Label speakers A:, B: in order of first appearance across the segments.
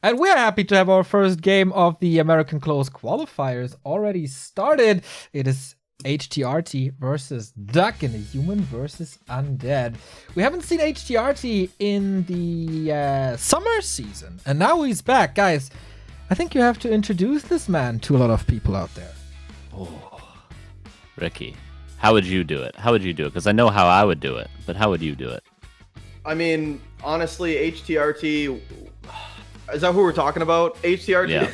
A: And we're happy to have our first game of the American Close qualifiers already started. It is htrt versus Duck in a human versus undead. We haven't seen htrt in the summer season, and now he's back. Guys, I think you have to introduce this man to a lot of people out there.
B: Oh, Ricky, how would you do it? How would you do it? Because I know how I would do it, but how would you do it?
C: I mean, honestly, htrt... Is that who we're talking about? htrt?
B: Yeah.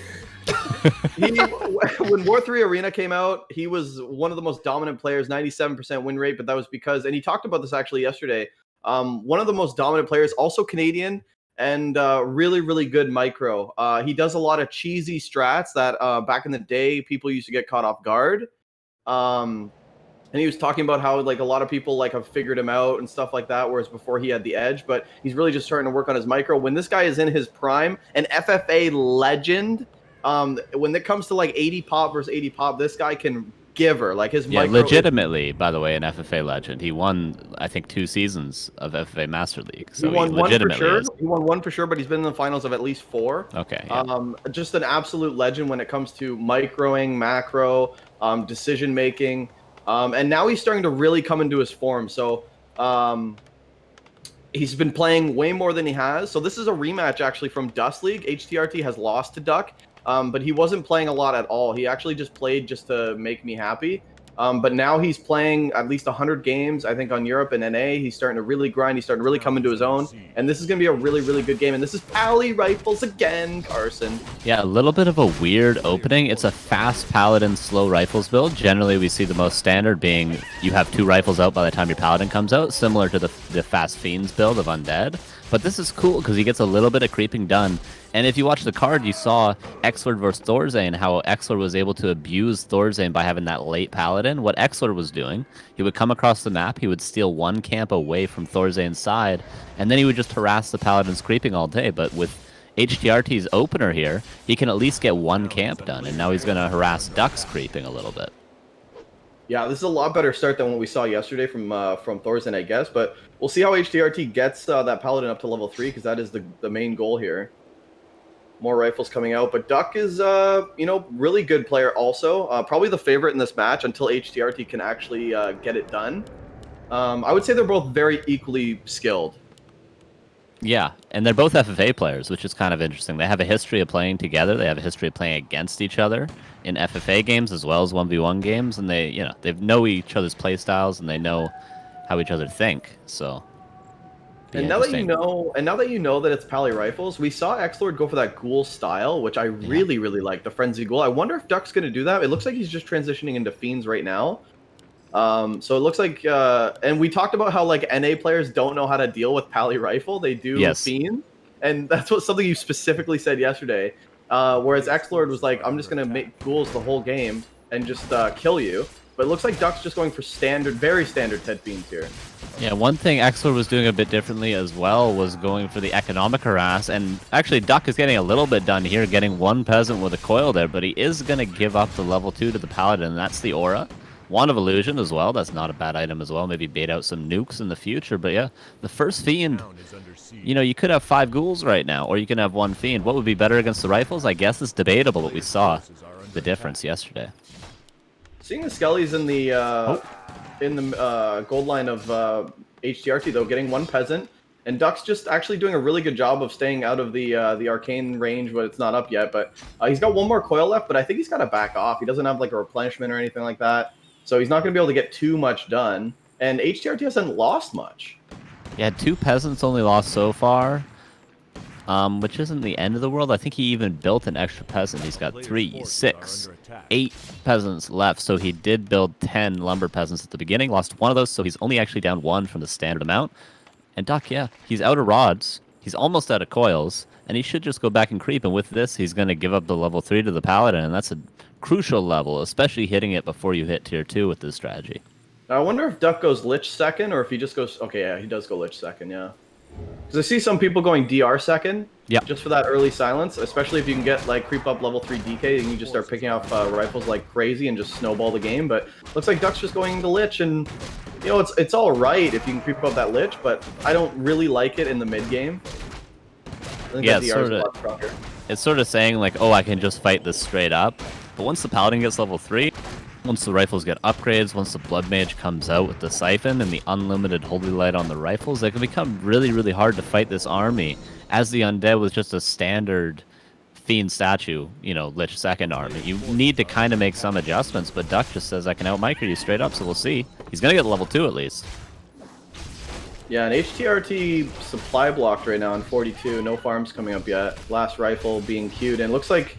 C: When War 3 Arena came out, he was one of the most dominant players, 97% win rate, but that was because, and he talked about this actually yesterday, one of the most dominant players, also Canadian, and really, really good micro. He does a lot of cheesy strats that back in the day, people used to get caught off guard. And he was talking about how like a lot of people like have figured him out and stuff like that, whereas before he had the edge, but he's really just starting to work on his micro. When this guy is in his prime, an FFA legend, when it comes to like 80 pop versus 80 pop, this guy can give her like his micro.
B: Legitimately, by the way, an FFA legend. He won, I think, 2 seasons of FFA Master League. So
C: he won one for sure. He won one for sure, but he's been in the finals of at least 4.
B: Okay. Yeah.
C: Just an absolute legend when it comes to microing, macro, decision making. And now he's starting to really come into his form. So he's been playing way more than he has. So this is a rematch actually from Dust League. htrt has lost to Duck, but he wasn't playing a lot at all. He actually just played just to make me happy. But now he's playing at least 100 games, I think, on Europe and NA. He's starting to really grind. He's starting to really come into his own. And this is going to be a really, really good game. And this is Pally Rifles again, Carson.
B: Yeah, a little bit of a weird opening. It's a fast Paladin slow rifles build. Generally, we see the most standard being you have 2 rifles out by the time your Paladin comes out, similar to the fast Fiends build of Undead. But this is cool because he gets a little bit of creeping done. And if you watch the card, you saw Exlord versus Thorzane, how Exlord was able to abuse Thorzane by having that late Paladin. What Exlord was doing, he would come across the map, he would steal 1 camp away from Thorzane's side, and then he would just harass the Paladins creeping all day. But with HTRT's opener here, he can at least get 1 camp done, and now he's going to harass Ducks creeping a little bit.
C: Yeah, this is a lot better start than what we saw yesterday from Thorzane, I guess. But we'll see how HTRT gets that Paladin up to level 3, because that is the main goal here. More rifles coming out, but Duck is, really good player also. Probably the favorite in this match until HTRT can actually get it done. I would say they're both very equally skilled.
B: Yeah, and they're both FFA players, which is kind of interesting. They have a history of playing together. They have a history of playing against each other in FFA games as well as 1v1 games, and they know each other's play styles and they know how each other think. So.
C: And now that you know that it's Pally Rifles, we saw Exlord go for that ghoul style, which I really, really like, the Frenzy Ghoul. I wonder if Duck's going to do that. It looks like he's just transitioning into Fiends right now. So it looks like, and we talked about how like NA players don't know how to deal with Pally Rifle. They do Fiends, and that's something you specifically said yesterday. Whereas Exlord was like, I'm just going to make ghouls the whole game and just kill you. But it looks like Duck's just going for very standard Ted Fiends here.
B: Yeah, one thing Exlord was doing a bit differently as well was going for the economic harass, and actually Duck is getting a little bit done here, getting 1 peasant with a coil there, but he is going to give up the level 2 to the Paladin, and that's the Aura. Wand of Illusion as well, that's not a bad item as well, maybe bait out some nukes in the future, but yeah, the first Fiend, you could have 5 ghouls right now, or you can have 1 Fiend. What would be better against the rifles? I guess it's debatable, but we saw the difference yesterday.
C: Seeing the Skellies in the gold line of HTRT though, getting 1 peasant, and Duck's just actually doing a really good job of staying out of the arcane range, but it's not up yet. But he's got 1 more coil left, but I think he's got to back off. He doesn't have like a replenishment or anything like that, so he's not going to be able to get too much done. And HTRT hasn't lost much.
B: Yeah, 2 peasants only lost so far. Which isn't the end of the world. I think he even built an extra peasant. He's got 3, 6, 8 peasants left. So he did build 10 lumber peasants at the beginning. Lost 1 of those, so he's only actually down 1 from the standard amount. And Duck, yeah, he's out of rods. He's almost out of coils. And he should just go back and creep. And with this, he's going to give up the level 3 to the Paladin. And that's a crucial level, especially hitting it before you hit tier 2 with this strategy.
C: I wonder if Duck goes Lich second, or if he just goes... Okay, yeah, he does go Lich second, yeah. Because I see some people going DR second, just for that early silence, especially if you can get like creep up level 3 DK and you just start picking off rifles like crazy and just snowball the game. But looks like Duck's just going into Lich, and it's all right if you can creep up that Lich, but I don't really like it in the mid game. I think
B: Yeah,
C: that DR is a lot stronger.
B: it's sort of saying like, oh, I can just fight this straight up. But once the Paladin gets level 3, once the rifles get upgrades, once the Blood Mage comes out with the Siphon and the unlimited Holy Light on the rifles, it can become really, really hard to fight this army. As the Undead was just a standard Fiend statue, you know, Lich second army. You need to kind of make some adjustments, but Duck just says I can out-micro you straight up, so we'll see. He's going to get level 2 at least.
C: Yeah, and htrt supply blocked right now on 42. No farms coming up yet. Last rifle being queued, and it looks like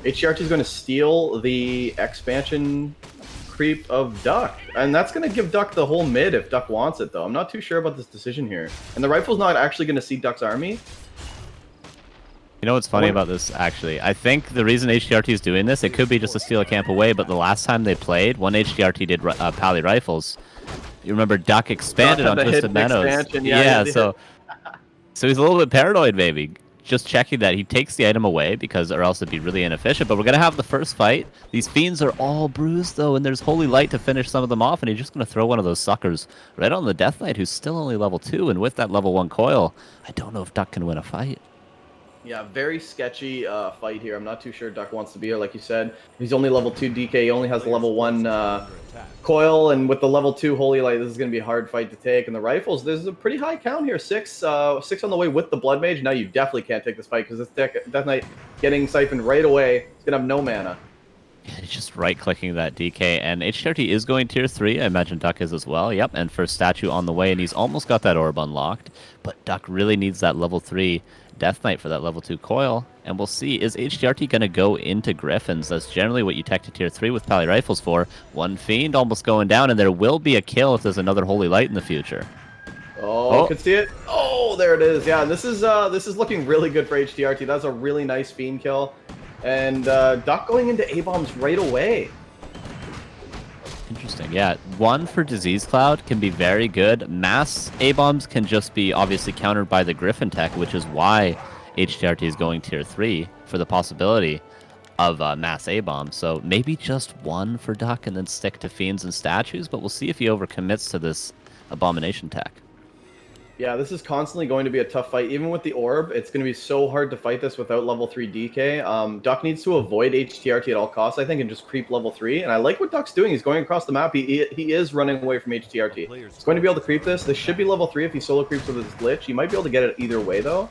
C: htrt is going to steal the expansion creep of Duck, and that's going to give Duck the whole mid if Duck wants it, though. I'm not too sure about this decision here. And the rifle's not actually going to see Duck's army.
B: You know what's funny about this, actually? I think the reason HTRT is doing this, it could be just to steal a camp away, but the last time they played, when HTRT did Pally Rifles, you remember Duck expanded on Twisted Meadows. Yeah, so he's a little bit paranoid, maybe. Just checking that he takes the item away, because or else it'd be really inefficient. But we're going to have the first fight. These Fiends are all bruised, though, and there's Holy Light to finish some of them off, and he's just going to throw one of those suckers right on the Death Knight, who's still only level 2, and with that level 1 coil, I don't know if Duck can win a fight.
C: Yeah, very sketchy fight here. I'm not too sure Duck wants to be here, like you said. He's only level 2 DK. He only has the level 1 coil, and with the level 2 Holy Light, this is going to be a hard fight to take. And the rifles, there's a pretty high count here. 6 on the way with the Blood Mage. Now you definitely can't take this fight because this Death Knight getting siphoned right away. He's going to have no mana.
B: Yeah, he's just right-clicking that DK, and HTRT is going tier 3. I imagine Duck is as well. Yep, and first statue on the way, and he's almost got that orb unlocked. But Duck really needs that level 3 Death Knight for that level 2 coil, and we'll see, is HTRT going to go into Griffins? That's generally what you tech to tier 3 with Pally Rifles for. One Fiend almost going down, and there will be a kill if there's another Holy Light in the future.
C: Oh, could see it. Oh, there it is. Yeah, this is looking really good for HTRT. That's a really nice Fiend kill. And Duck going into A-bombs right away.
B: Interesting. Yeah, 1 for Disease Cloud can be very good. Mass A-bombs can just be obviously countered by the Griffin tech, which is why HTRT is going tier 3 for the possibility of mass A-bombs. So maybe just 1 for Duck and then stick to Fiends and Statues, but we'll see if he overcommits to this Abomination tech.
C: Yeah, this is constantly going to be a tough fight. Even with the orb, it's going to be so hard to fight this without level 3 DK. Duck needs to avoid HTRT at all costs, I think, and just creep level 3. And I like what Duck's doing. He's going across the map. He is running away from HTRT. He's going to be able to creep this. This should be level 3 if he solo creeps with his Lich. He might be able to get it either way, though.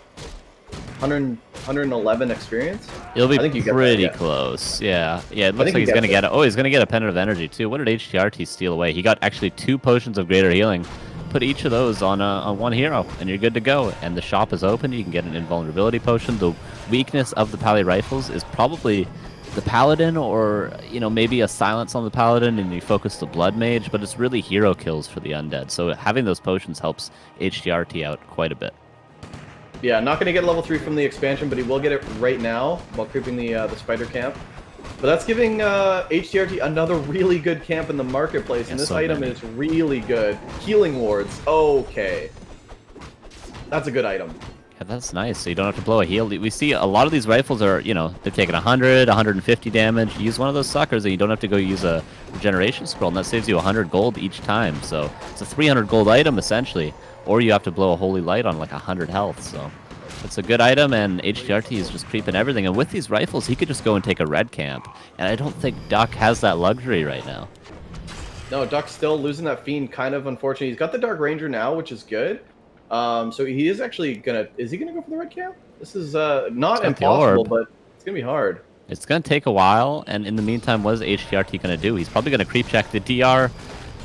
C: 111 experience.
B: It'll be pretty close. Yeah. Yeah, it looks like he's going to get it. Oh, he's going to get a Pendant of Energy, too. What did HTRT steal away? He got actually 2 potions of greater healing. Put each of those on one hero, and you're good to go. And the shop is open. You can get an invulnerability potion. The weakness of the Pally Rifles is probably the Paladin, or maybe a silence on the Paladin, and you focus the Blood Mage. But it's really hero kills for the Undead. So having those potions helps HTRT out quite a bit.
C: Yeah, not going to get level 3 from the expansion, but he will get it right now while creeping the Spider Camp. But that's giving HTRT another really good camp in the marketplace, and this item is really good. Healing wards, okay. That's a good item.
B: Yeah, that's nice, so you don't have to blow a heal. We see a lot of these rifles are, they're taking 100, 150 damage. Use one of those suckers, and you don't have to go use a regeneration scroll, and that saves you 100 gold each time. So it's a 300 gold item, essentially. Or you have to blow a Holy Light on like 100 health, so... It's a good item, and HTRT is just creeping everything. And with these rifles, he could just go and take a red camp. And I don't think Duck has that luxury right now.
C: No, Duck's still losing that Fiend, kind of unfortunately. He's got the Dark Ranger now, which is good. So he is actually gonna... Is he gonna go for the red camp? This is not impossible, but it's gonna be hard.
B: It's gonna take a while, and in the meantime, what is HTRT gonna do? He's probably gonna creep check the DR.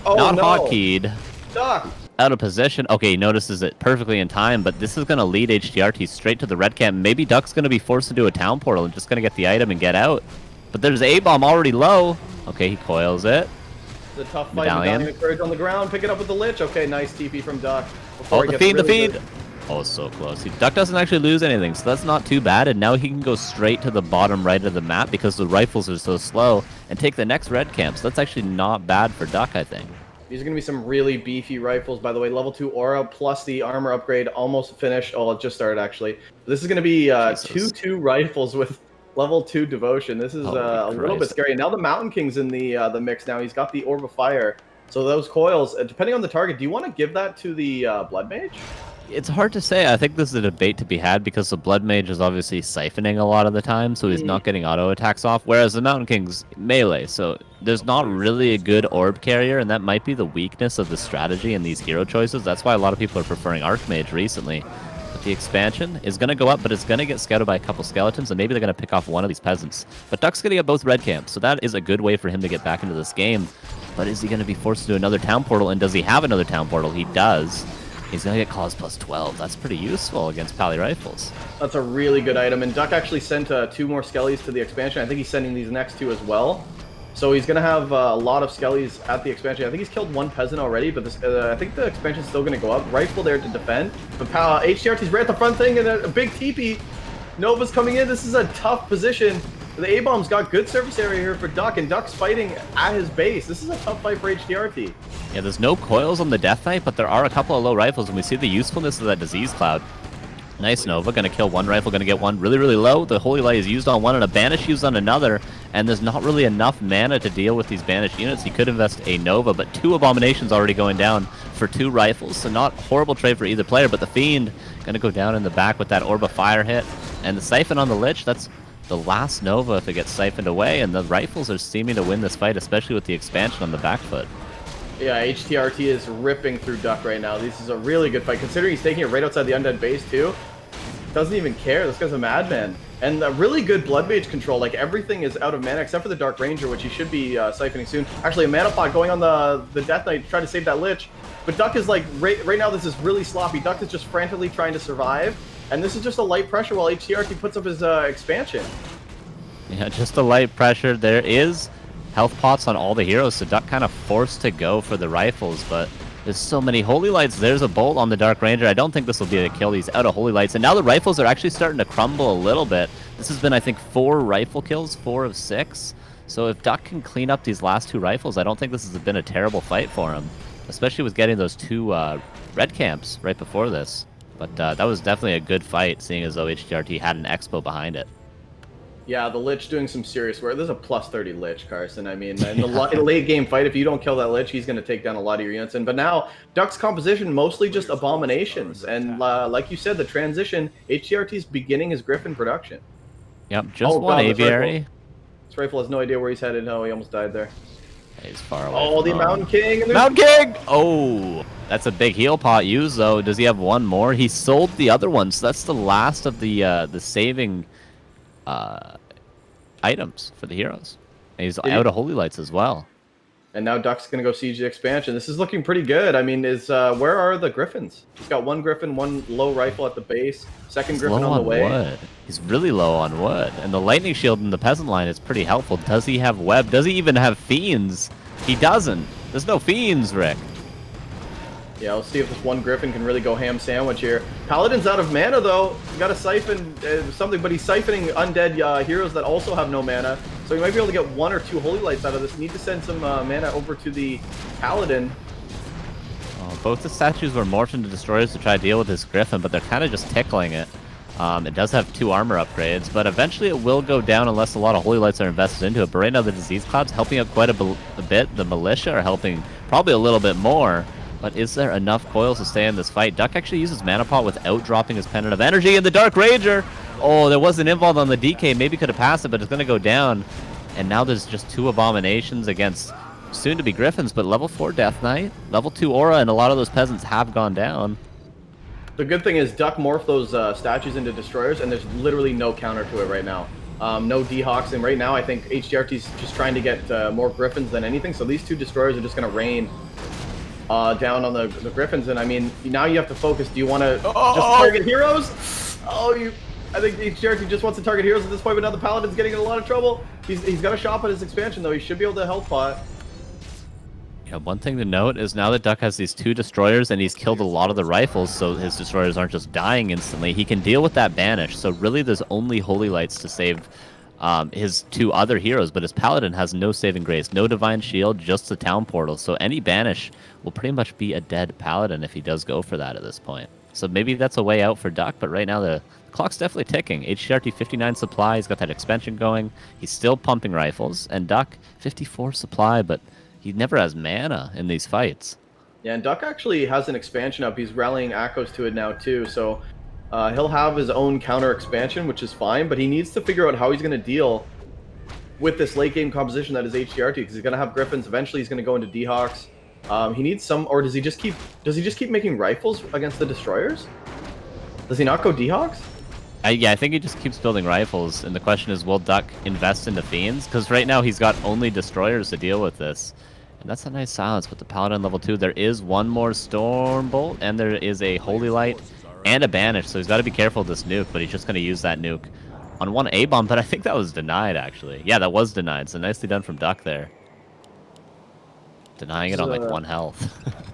C: Oh,
B: not
C: no.
B: hotkeyed.
C: Duck!
B: Out of position. Okay, he notices it perfectly in time, but this is going to lead HTRT straight to the red camp. Maybe Duck's going to be forced to do a town portal and just going to get the item and get out. But there's A-bomb already low. Okay, he coils it.
C: The tough fight. Medallion Courage on the ground. Pick it up with the Lich. Okay, nice TP from Duck.
B: Oh, the feed, really the feed. Oh, so close. Duck doesn't actually lose anything, so that's not too bad. And now he can go straight to the bottom right of the map because the rifles are so slow and take the next red camp. So that's actually not bad for Duck, I think.
C: These are going to be some really beefy rifles, by the way. Level 2 Aura plus the armor upgrade almost finished. Oh, it just started, actually. This is going to be 2-2 rifles with level 2 Devotion. This is a little bit scary. Now the Mountain King's in the mix now. He's got the Orb of Fire. So those coils, depending on the target, do you want to give that to the Blood Mage?
B: It's hard to say. I think this is a debate to be had because the Blood Mage is obviously siphoning a lot of the time, so he's not getting auto attacks off, whereas the Mountain King's melee, so there's not really a good orb carrier, and that might be the weakness of the strategy in these hero choices. That's why a lot of people are preferring Archmage recently. But the expansion is going to go up, but it's going to get scouted by a couple skeletons, and maybe they're going to pick off one of these peasants. But Duck's going to get both red camps, so that is a good way for him to get back into this game. But is he going to be forced to do another town portal, and does he have another town portal? He does. He's going to get Claws plus 12. That's pretty useful against Pally Rifles.
C: That's a really good item. And Duck actually sent 2 more Skellies to the expansion. I think he's sending these next 2 as well. So he's going to have a lot of Skellies at the expansion. I think he's killed 1 peasant already, but this, I think the expansion's still going to go up. Rifle there to defend. But HTRT's right at the front thing, and a big TP. Nova's coming in. This is a tough position. The A-Bomb's got good surface area here for Duck, and Duck's fighting at his base. This is a tough fight for HTRT.
B: Yeah, there's no coils on the Death Knight, but there are a couple of low rifles, and we see the usefulness of that Disease Cloud. Nice Nova, gonna kill 1 rifle, gonna get 1 really, really low. The Holy Light is used on 1 and a Banish used on another, and there's not really enough mana to deal with these Banished units. He could invest a Nova, but 2 Abominations already going down for 2 rifles, so not horrible trade for either player, but the Fiend gonna go down in the back with that Orb of Fire hit, and the Siphon on the Lich, that's the last Nova if it gets siphoned away, and the rifles are seeming to win this fight, especially with the expansion on the back foot.
C: Yeah, HTRT is ripping through Duck right now. This is a really good fight, considering he's taking it right outside the Undead base, too. Doesn't even care. This guy's a madman. And a really good Blood Mage control. Like, everything is out of mana except for the Dark Ranger, which he should be siphoning soon. Actually, a mana pot going on the Death Knight to try to save that Lich. But Duck is like, right now this is really sloppy. Duck is just frantically trying to survive. And this is just a light pressure while HTRT puts up his expansion.
B: Yeah, just a light pressure. There is health pots on all the heroes, so Duck kind of forced to go for the rifles, but there's so many Holy Lights. There's a bolt on the Dark Ranger. I don't think this will be a kill. He's out of Holy Lights, and now the rifles are actually starting to crumble a little bit. This has been, I think, 4 rifle kills, 4 of 6. So if Duck can clean up these last 2 rifles, I don't think this has been a terrible fight for him, especially with getting those 2 red camps right before this. But that was definitely a good fight, seeing as though HTRT had an expo behind it.
C: Yeah, the Lich doing some serious work. There's a plus 30 Lich, Carson. I mean, in the late game fight, if you don't kill that Lich, he's going to take down a lot of your units. But now, Duck's composition, mostly just Abominations. And like you said, the transition, HTRT's beginning his Griffin production.
B: Yep, just one Aviary.
C: This rifle has no idea where he's headed. Oh, he almost died there.
B: He's far away.
C: Oh, the Mountain King! And
B: Mountain King! Oh, that's a big heal pot used, though. Does he have 1 more? He sold the other one, so that's the last of the saving items for the heroes. And he's out of Holy Lights as well.
C: And now Duck's gonna go siege the expansion. This is looking pretty good. I mean, where are the Griffins? He's got 1 Griffin, 1 low rifle at the base, 2nd Griffin on the way.
B: Wood. He's really low on wood. And the lightning shield in the peasant line is pretty helpful. Does he have web? Does he even have fiends? He doesn't. There's no fiends, Rick.
C: Yeah, let's see if this 1 Griffin can really go ham sandwich here. Paladin's out of mana, though. You got to siphon something, but he's siphoning undead heroes that also have no mana. So you might be able to get 1 or 2 Holy Lights out of this. Need to send some mana over to the Paladin.
B: Oh, both the statues were morphed into destroyers to try to deal with this Griffin, but they're kind of just tickling it. It does have 2 armor upgrades, but eventually it will go down unless a lot of Holy Lights are invested into it. But right now the Disease Cloud's helping out quite a bit. The Militia are helping probably a little bit more. But is there enough coils to stay in this fight? Duck actually uses Mana Pot without dropping his Pendant of Energy, and the Dark Ranger! Oh, there was an involved on the DK. Maybe could have passed it, but it's going to go down. And now there's just 2 Abominations against soon-to-be Griffins, but level 4 Death Knight, level 2 Aura, and a lot of those peasants have gone down.
C: The good thing is Duck morphed those statues into destroyers, and there's literally no counter to it right now. No D-Hawks, and right now I think HTRT's just trying to get more Griffins than anything, so these 2 destroyers are just going to rain down on the Griffins, and I mean, now you have to focus. Do you want to just target heroes? I think HTRT just wants to target heroes at this point, but now the Paladin's getting in a lot of trouble. He's got a shop at his expansion, though. He should be able to health pot.
B: Yeah, one thing to note is now that Duck has these 2 destroyers and he's killed a lot of the rifles, so his destroyers aren't just dying instantly, he can deal with that Banish. So really there's only Holy Lights to save his 2 other heroes, but his Paladin has no saving grace, no Divine Shield, just the Town Portal. So any Banish will pretty much be a dead Paladin if he does go for that at this point. So maybe that's a way out for Duck, but right now the clock's definitely ticking. HTRT 59 supply, he's got that expansion going. He's still pumping rifles, and Duck 54 supply, but he never has mana in these fights.
C: Yeah, and Duck actually has an expansion up. He's rallying Akos to it now too, so he'll have his own counter expansion, which is fine, but he needs to figure out how he's going to deal with this late game composition that is HTRT, because he's going to have Griffins. Eventually, he's going to go into D-Hawks. He needs some, or does he just keep making rifles against the destroyers? Does he not go D-Hawks?
B: Yeah, I think he just keeps building rifles, and the question is, will Duck invest into Fiends? Because right now he's got only destroyers to deal with this. And that's a nice silence with the Paladin level 2. There is one more Storm Bolt, and there is a Holy Light and a Banish, so he's got to be careful of this nuke, but he's just going to use that nuke on one A-bomb, but I think that was denied, actually. Yeah, that was denied, so nicely done from Duck there. Denying it on, like, 1 health.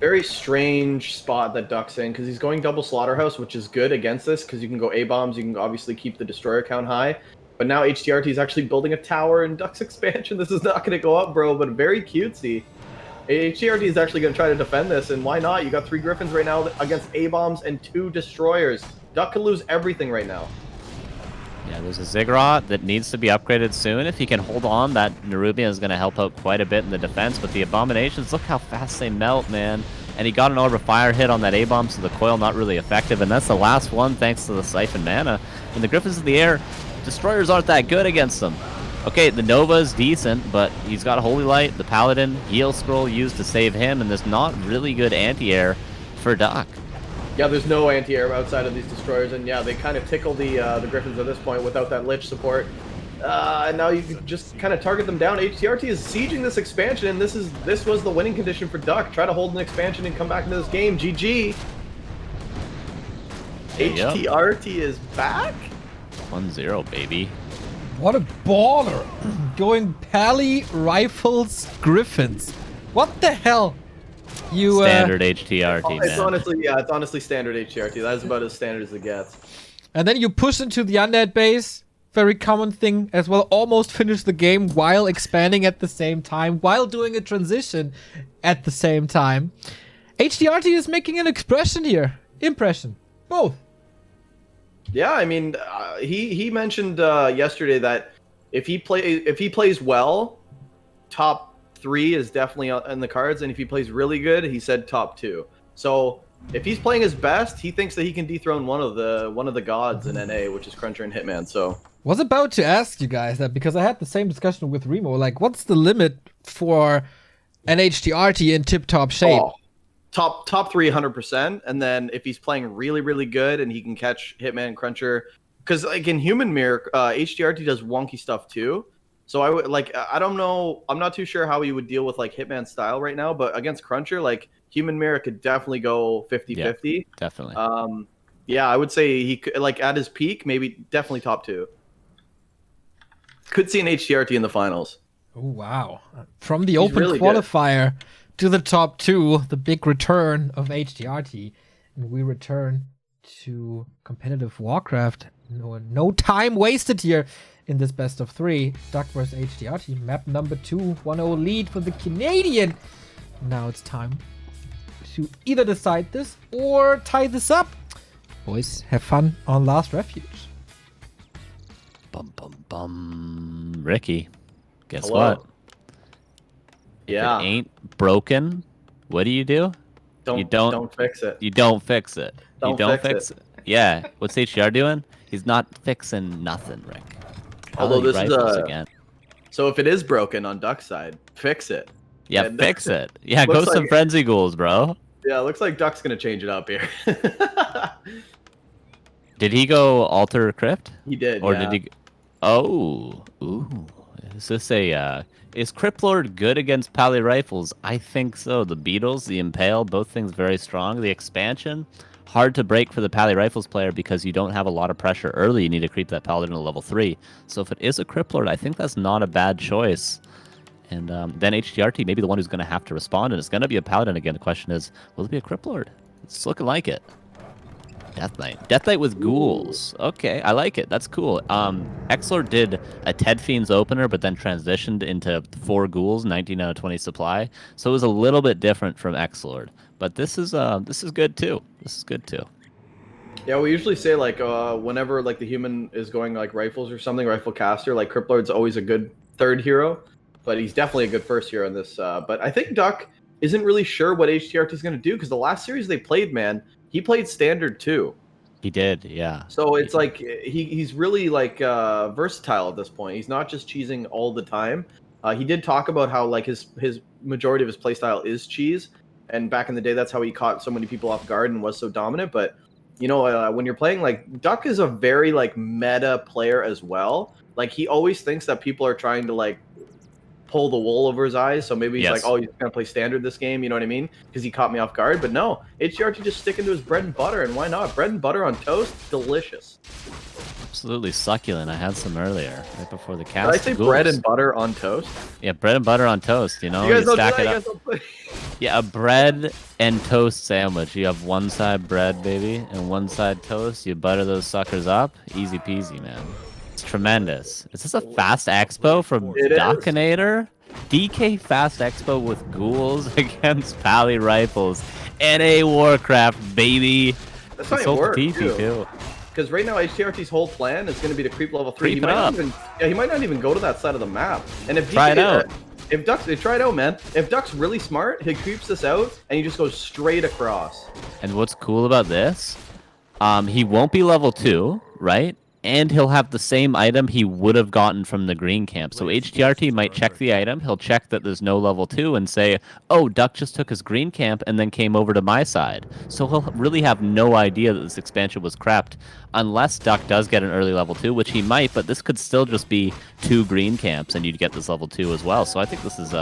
C: Very strange spot that Duck's in, because he's going double Slaughterhouse, which is good against this, because you can go A-bombs, you can obviously keep the destroyer count high. But now HTRT is actually building a tower in Duck's expansion. This is not going to go up, bro, but very cutesy. HTRT is actually going to try to defend this, and why not? You got 3 Griffins right now against A-bombs and 2 destroyers. Duck could lose everything right now.
B: Yeah, there's a Ziggurat that needs to be upgraded soon. If he can hold on, that Nerubian is going to help out quite a bit in the defense. But the Abominations, look how fast they melt, man. And he got an Orb of Fire hit on that A-bomb, so the coil not really effective. And that's the last one thanks to the Siphon Mana. And the Griffins in the air, destroyers aren't that good against them. Okay, the Nova is decent, but he's got Holy Light, the Paladin, Heal Scroll used to save him, and there's not really good anti-air for Duck.
C: Yeah, there's no anti-air outside of these destroyers, and yeah, they kind of tickle the Griffins at this point without that Lich support. And now you can just kind of target them down. HTRT is sieging this expansion, and this was the winning condition for Duck. Try to hold an expansion and come back into this game. GG.
B: Yep.
C: HTRT is back?
B: 1-0, baby.
A: What a baller! Going Pally, Rifles, Griffins. What the hell? You
B: Standard HTRT,
C: it's
B: man.
C: it's honestly standard HTRT. That is about as standard as it gets.
A: And then you push into the undead base. Very common thing as well. Almost finish the game while expanding at the same time, while doing a transition at the same time. HTRT is making an expression here. Impression. Both.
C: Yeah, I mean, he mentioned yesterday that if he plays well, top 3 is definitely in the cards, and if he plays really good, he said top 2. So if he's playing his best, he thinks that he can dethrone one of the gods in NA, which is Cruncher and Hitman. So
A: Was about to ask you guys that because I had the same discussion with Remo. Like, what's the limit for an HTRT in tip-top shape?
C: Oh, top 3, 100%. And then if he's playing really, really good and he can catch Hitman, Cruncher, because like in Human Mirror, HTRT does wonky stuff too. So I would I don't know. I'm not too sure how he would deal with like Hitman style right now, but against Cruncher, like Human Mirror could definitely go 50-50.
B: Yeah, definitely.
C: Yeah, I would say he could, like at his peak, maybe definitely top 2. Could see an HTRT in the finals.
A: Oh, wow. From the open
C: really
A: qualifier to the top 2, the big return of HTRT. And we return to competitive Warcraft. No time wasted here in this best of 3. Duck vs HTRT, map number 2, 1-0 lead for the Canadian. Now it's time to either decide this or tie this up. Boys, have fun on Last Refuge.
B: Bum, bum, bum. Ricky, guess
C: Hello.
B: what?
C: Yeah.
B: If it ain't broken, what do?
C: Don't fix it.
B: You don't fix it. You
C: Don't
B: don't
C: fix
B: fix it. Yeah. What's HDR doing? He's not fixing nothing, Rick.
C: Although this is
B: Rifles again.
C: So if it is broken on Duck's side, fix it.
B: Yeah,
C: And
B: fix it. Yeah, go
C: looks
B: some
C: like-
B: frenzy ghouls, bro.
C: Yeah, looks like Duck's gonna change it up here.
B: Did he go alter crypt?
C: He did.
B: Or
C: yeah.
B: did he? Oh, ooh. Is this a? Is Crypt Lord good against Pally rifles? I think so. The Beatles, the Impale, both things very strong. The expansion, hard to break for the Pally rifles player because you don't have a lot of pressure early. You need to creep that Paladin to level 3. So if it is a Crypt Lord, I think that's not a bad choice. And then HTRT, maybe the one who's going to have to respond, and it's going to be a Paladin again. The question is, will it be a Crypt Lord? It's looking like it. Death Knight. Death Knight with ghouls. Okay, I like it. That's cool. Xlord did a Ted Fiends opener, but then transitioned into 4 ghouls, 19 out of 20 supply. So it was a little bit different from Xlord. But this is good too. This is good too.
C: Yeah, we usually say like whenever like the human is going like rifles or something, rifle caster, like Crypt Lord's always a good third hero, but he's definitely a good first hero in this. But I think Duck isn't really sure what HTRT is going to do because the last series they played, man, he played standard too.
B: He did, yeah.
C: So it's like he's really like versatile at this point. He's not just cheesing all the time. He did talk about how like his majority of his playstyle is cheese, and back in the day, that's how he caught so many people off guard and was so dominant. But you know, when you're playing, like Duck is a very like meta player as well. Like he always thinks that people are trying to like pull the wool over his eyes. So maybe he's like, oh, he's gonna play standard this game. You know what I mean? Because he caught me off guard. But no, HTRT just sticking to his bread and butter, and why not? Bread and butter on toast, delicious.
B: Absolutely succulent. I had some earlier, right before the cast.
C: Did I say bread and butter on toast?
B: Yeah, bread and butter on toast. You know,
C: you guys don't
B: stack
C: do that,
B: it up. Yeah, a bread and toast sandwich. You have one side bread, baby, and one side toast. You butter those suckers up. Easy peasy, man. It's tremendous. Is this a fast expo from Dockinator? DK fast expo with ghouls against Pally rifles and a Warcraft, baby.
C: That's not even work, too. Because right now HTRT's whole plan is going to be to creep level 3. He might not even go to that side of the map. And if
B: try it out.
C: If Duck's try it out, man. If Duck's really smart, he creeps this out and he just goes straight across.
B: And what's cool about this? He won't be level 2, right? And he'll have the same item he would have gotten from the green camp. So HTRT might check the item. He'll check that there's no level 2 and say, oh, Duck just took his green camp and then came over to my side. So he'll really have no idea that this expansion was crept unless Duck does get an early level 2, which he might, but this could still just be 2 green camps and you'd get this level 2 as well. So I think this is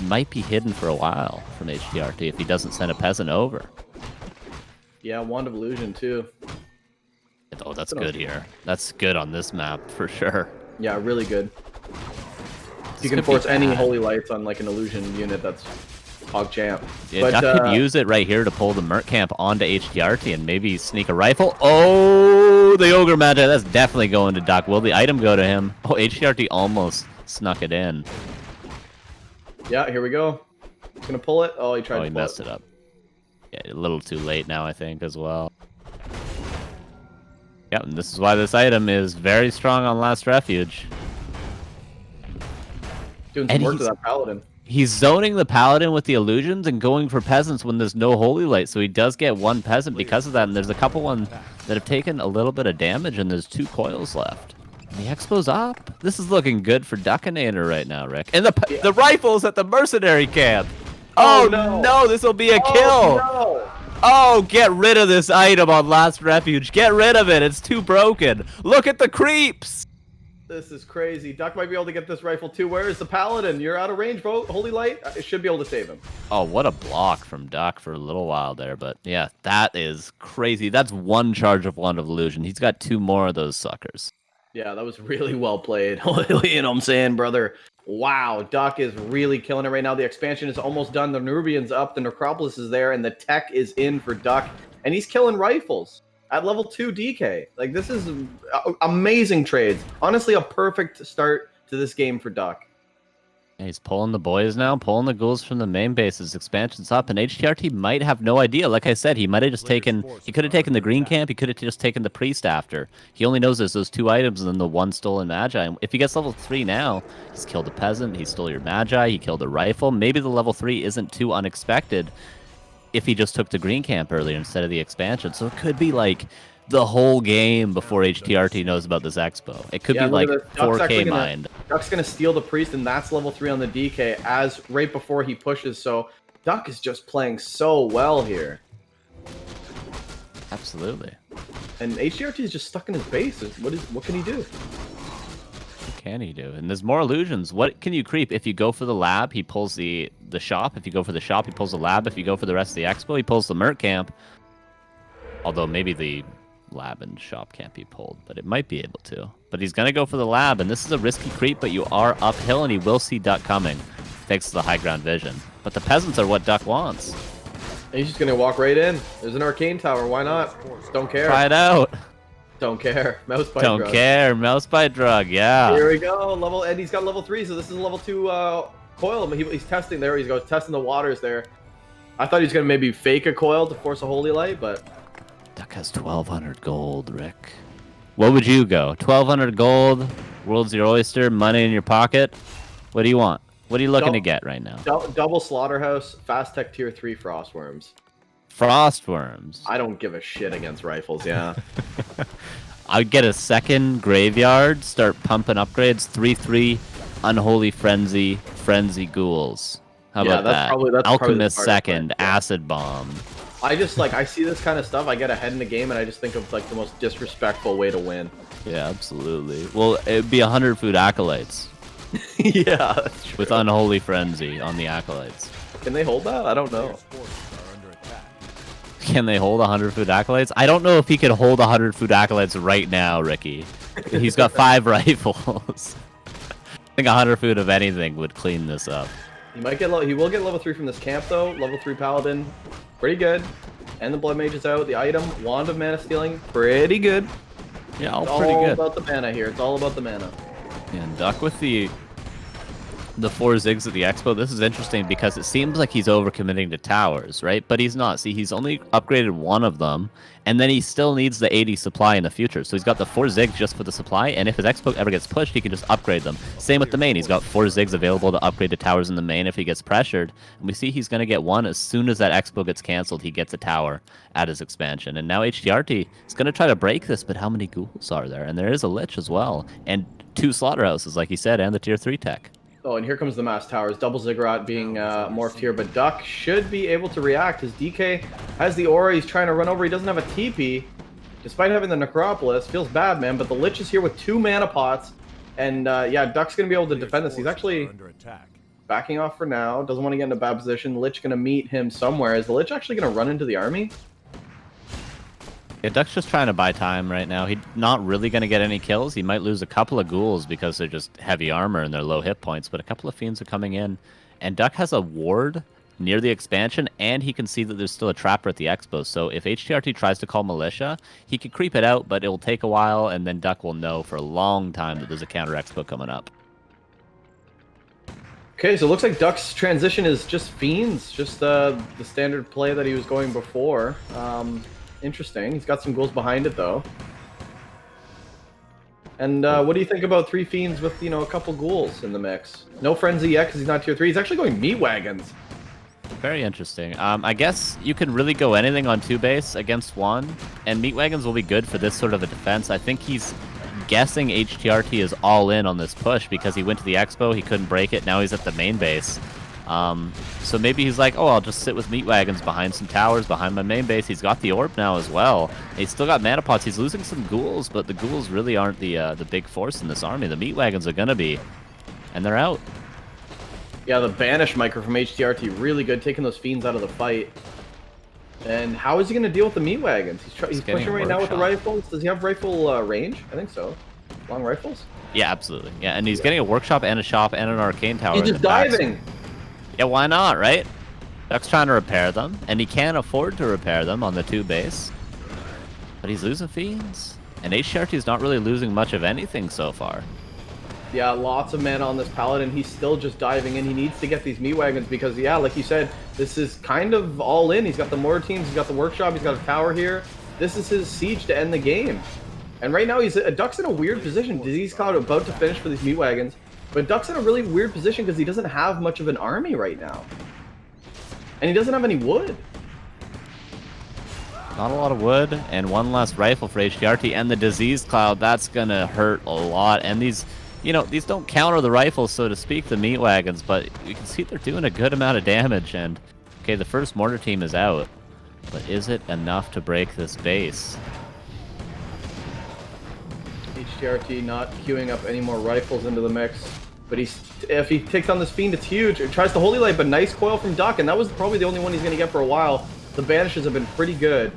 B: might be hidden for a while from HTRT if he doesn't send a peasant over.
C: Yeah, Wand of Illusion too.
B: Oh, that's good here. That's good on this map, for sure.
C: Yeah, really good. You can force any Holy Lights on like an Illusion unit that's hog champ.
B: Yeah, Duck could use it right here to pull the Merc Camp onto HTRT and maybe sneak a rifle. Oh, the Ogre Magi. That's definitely going to Duck. Will the item go to him? Oh, HTRT almost snuck it in.
C: Yeah, here we go. He's going to pull it. Oh, he tried to pull it.
B: He messed it up. Yeah, a little too late now, I think, as well. Yeah, and this is why this item is very strong on Last Refuge.
C: Doing some work to that Paladin.
B: He's zoning the Paladin with the illusions and going for peasants when there's no Holy Light, so he does get one peasant because of that, and there's a couple ones that have taken a little bit of damage, and there's 2 coils left. And the expo's up. This is looking good for Duckinator right now, Rick. And the rifles at the mercenary camp. Oh, no, this will be a kill.
C: No.
B: Oh, get rid of this item on Last Refuge. Get rid of it. It's too broken. Look at the creeps.
C: This is crazy. Duck might be able to get this rifle too. Where is the Paladin? You're out of range, bro. Holy Light. It should be able to save him.
B: Oh, what a block from Duck for a little while there. But yeah, that is crazy. That's 1 charge of Wand of Illusion. He's got 2 more of those suckers.
C: Yeah, that was really well played. You know what I'm saying, brother? Wow, Duck is really killing it right now. The expansion is almost done. The Nerubian's up. The Necropolis is there. And the tech is in for Duck. And he's killing rifles at level 2 DK. Like, this is amazing trades. Honestly, a perfect start to this game for Duck.
B: Yeah, he's pulling the boys now, pulling the ghouls from the main bases. Expansion's up, and HTRT might have no idea. Like I said, he might have just taken... He could have taken the green camp. He could have just taken the priest after. He only knows there's those 2 items and then the 1 stolen magi. And if he gets level 3 now, he's killed a peasant, he stole your magi, he killed a rifle. Maybe the level 3 isn't too unexpected if he just took the green camp earlier instead of the expansion. So it could be like the whole game before HTRT knows about this expo. It could be like 4K mind.
C: Duck's gonna steal the priest, and that's level 3 on the DK as right before he pushes. So Duck is just playing so well here.
B: Absolutely.
C: And HTRT is just stuck in his base. What can he do?
B: What can he do? And there's more illusions. What can you creep? If you go for the lab, he pulls the shop. If you go for the shop, he pulls the lab. If you go for the rest of the expo, he pulls the Merc camp. Although maybe the lab and shop can't be pulled, but it might be able to. But he's going to go for the lab, and this is a risky creep, but you are uphill, and he will see Duck coming, thanks to the high ground vision. But the peasants are what Duck wants.
C: And he's just going to walk right in. There's an arcane tower. Why not? Don't care.
B: Try it out.
C: Don't care. Mouse bite
B: drug. Don't care. Mouse bite drug, yeah.
C: Here we go. And he's got level 3, so this is level 2 coil. He's testing there. He goes testing the waters there. I thought he was going to maybe fake a coil to force a Holy Light, but...
B: Duck has 1,200 gold, Rick. What would you go? 1,200 gold, world's your oyster, money in your pocket? What do you want? What are you looking to get right now?
C: Double Slaughterhouse, Fast Tech Tier 3 Frostworms.
B: Frostworms.
C: I don't give a shit against rifles, yeah.
B: I'd get a second Graveyard, start pumping upgrades, 3/3, Unholy Frenzy, Frenzy Ghouls. How about that? Alchemist second, Acid Bomb.
C: I just, like, I see this kind of stuff, I get ahead in the game, and I just think of, like, the most disrespectful way to win.
B: Yeah, absolutely. Well, it'd be 100 Food Acolytes.
C: Yeah, that's true.
B: With Unholy Frenzy on the Acolytes.
C: Can they hold that? I don't know.
B: Can they hold 100 Food Acolytes? I don't know if he can hold 100 Food Acolytes right now, Ricky. He's got 5 rifles. I think 100 food of anything would clean this up.
C: He might get he will get level 3 from this camp though. Level 3 Paladin, pretty good. And the Blood Mage is out. The item, Wand of Mana Stealing, pretty good.
B: Yeah,
C: it's
B: pretty good.
C: All about the mana here. It's all about the mana.
B: Yeah, and Duck with the 4 Zigs at the Expo. This is interesting because it seems like he's overcommitting to towers, right? But he's not. See, he's only upgraded 1 of them, and then he still needs the 80 supply in the future. So he's got the 4 Zigs just for the supply, and if his Expo ever gets pushed, he can just upgrade them. Same with the main. He's got 4 Zigs available to upgrade to towers in the main if he gets pressured. And we see he's going to get 1 as soon as that Expo gets canceled. He gets a tower at his expansion. And now htrt is going to try to break this, but how many ghouls are there? And there is a Lich as well, and 2 Slaughterhouses, like he said, and the tier 3 tech.
C: Oh, and here comes the Mass Towers. Double Ziggurat being morphed here, but Duck should be able to react. His DK has the aura. He's trying to run over. He doesn't have a TP, despite having the Necropolis. Feels bad, man, but the Lich is here with 2 mana pots. And, yeah, Duck's going to be able to defend this. He's actually backing off for now. Doesn't want to get in a bad position. Lich going to meet him somewhere. Is the Lich actually going to run into the army?
B: Yeah, Duck's just trying to buy time right now. He's not really going to get any kills. He might lose a couple of ghouls because they're just heavy armor and they're low hit points, but a couple of fiends are coming in. And Duck has a ward near the expansion, and he can see that there's still a trapper at the expo. So if htrt tries to call militia, he can creep it out, but it will take a while, and then Duck will know for a long time that there's a counter expo coming up.
C: Okay, so it looks like Duck's transition is just fiends, just the standard play that he was going before. Interesting. He's got some ghouls behind it, though. And what do you think about 3 fiends with, you know, a couple ghouls in the mix? No frenzy yet because he's not tier 3. He's actually going meat wagons.
B: Very interesting. I guess you can really go anything on 2 base against 1, and meat wagons will be good for this sort of a defense. I think he's guessing htrt is all in on this push because he went to the expo, he couldn't break it, now he's at the main base. So maybe he's like, oh, I'll just sit with meat wagons behind some towers, behind my main base. He's got the orb now as well. He's still got mana pots. He's losing some ghouls, but the ghouls really aren't the big force in this army. The meat wagons are gonna be, and they're out.
C: Yeah, the banish micro from htrt, really good, taking those fiends out of the fight. And how is he gonna deal with the meat wagons? He's pushing right now with the rifles. Does he have rifle range? I think so. Long rifles?
B: Yeah, absolutely. Yeah, and he's getting a workshop and a shop and an arcane tower.
C: He's just diving.
B: Yeah, why not, right? Duck's trying to repair them, and he can't afford to repair them on the 2 base. But he's losing fiends. And htrt is not really losing much of anything so far.
C: Yeah, lots of mana on this paladin. He's still just diving in. He needs to get these meat wagons because, yeah, like you said, this is kind of all in. He's got the mortar teams, he's got the workshop, he's got a tower here. This is his siege to end the game. And right now, Duck's in a weird position. Disease Cloud about to finish for these meat wagons. But Duck's in a really weird position because he doesn't have much of an army right now. And he doesn't have any wood.
B: Not a lot of wood, and 1 less rifle for htrt, and the Disease Cloud, that's gonna hurt a lot. And these, you know, these don't counter the rifles, so to speak, the meat wagons, but you can see they're doing a good amount of damage. And, okay, the first mortar team is out, but is it enough to break this base?
C: htrt not queuing up any more rifles into the mix. But if he takes on this fiend, it's huge. It tries to Holy Light, but nice coil from Duck, and that was probably the only one he's going to get for a while. The banishes have been pretty good.